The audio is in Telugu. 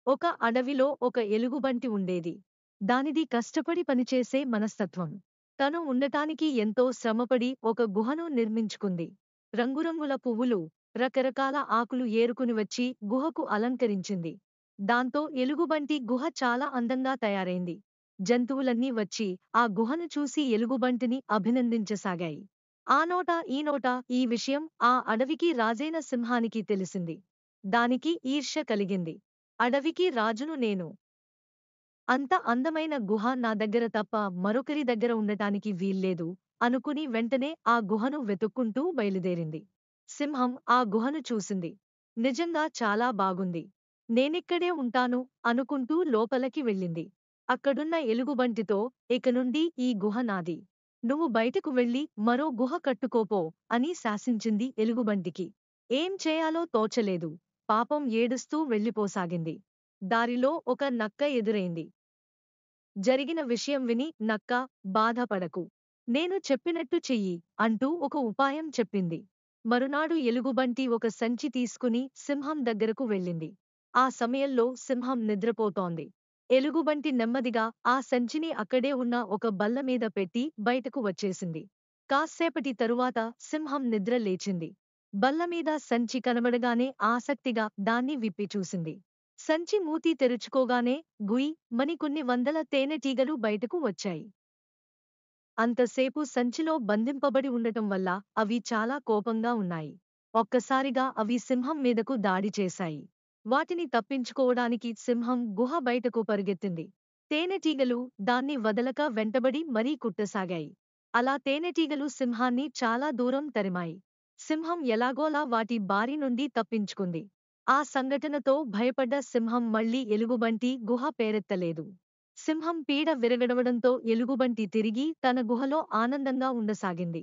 ఒక అడవిలో ఒక ఎలుగుబంటి ఉండేది. దానిది కష్టపడి పనిచేసే మనస్తత్వం. తను ఉండటానికి ఎంతో శ్రమపడి ఒక గుహను నిర్మించుకుంది. రంగురంగుల పువ్వులు, రకరకాల ఆకులు ఏరుకుని వచ్చి గుహకు అలంకరించింది. దాంతో ఎలుగుబంటి గుహ చాలా అందంగా తయారైంది. జంతువులన్నీ వచ్చి ఆ గుహను చూసి ఎలుగుబంటిని అభినందించసాగాయి. ఆ నోటా ఈ నోటా ఈ విషయం ఆ అడవికి రాజైన సింహానికి తెలిసింది. దానికి ఈర్ష్య కలిగింది. అడవికి రాజును నేను. అంత అందమైన గుహ నా దగ్గర తప్ప మరొకరి దగ్గర ఉండటానికి వీల్లేదు అనుకుని వెంటనే ఆ గుహను వెతుక్కుంటూ బయలుదేరింది. సింహం ఆ గుహను చూసింది. నిజంగా చాలా బాగుంది. నేనిక్కడే ఉంటాను అనుకుంటూ లోపలకి వెళ్ళింది. అక్కడున్న ఎలుగుబంటితో ఇక నుండి ఈ గుహ నాది. నువ్వు బయటకు వెళ్ళి మరో గుహ కట్టుకోపో అని శాసించింది ఎలుగుబంటికి. ఏం చేయాలో తోచలేదు. పాపం ఏడుస్తూ వెళ్ళిపోసాగింది. దారిలో ఒక నక్క ఎదురైంది. జరిగిన విషయం విని నక్క, బాధపడకు. నేను చెప్పినట్టు చెయ్యి అంటూ ఒక ఉపాయం చెప్పింది. మరునాడు ఎలుగుబంటి ఒక సంచి తీసుకుని సింహం దగ్గరకు వెళ్ళింది. ఆ సమయంలో సింహం నిద్రపోతోంది. ఎలుగుబంటి నెమ్మదిగా ఆ సంచిని అక్కడే ఉన్న ఒక బల్ల మీద పెట్టి బయటకు వచ్చేసింది. కాస్సేపటి తరువాత సింహం నిద్ర లేచింది. బల్లమీద సంచి కనబడగానే ఆసక్తిగా దాన్ని విప్పి చూసింది. సంచి మూతి తెరుచుకోగానే గుయ్ మని కొన్ని వందల తేనెటీగలు బయటకు వచ్చాయి. అంతసేపు సంచిలో బంధింపబడి ఉండటం వల్ల అవి చాలా కోపంగా ఉన్నాయి. ఒక్కసారిగా అవి సింహం మీదకు దాడి చేశాయి. వాటిని తప్పించుకోవడానికి సింహం గుహ బయటకు పరుగెత్తింది. తేనెటీగలు దాన్ని వదలక వెంటబడి మరీ కుట్టసాగాయి. అలా తేనెటీగలు సింహాన్ని చాలా దూరం తరిమాయి. సింహం ఎలాగోలా వాటి బారి నుండి తప్పించుకుంది. ఆ సంఘటనతో భయపడ్డ సింహం మళ్ళీ ఎలుగుబంటి గుహ పేరెత్తలేదు. సింహం పీడ విరగడవడంతో ఎలుగుబంటి తిరిగి తన గుహలో ఆనందంగా ఉండసాగింది.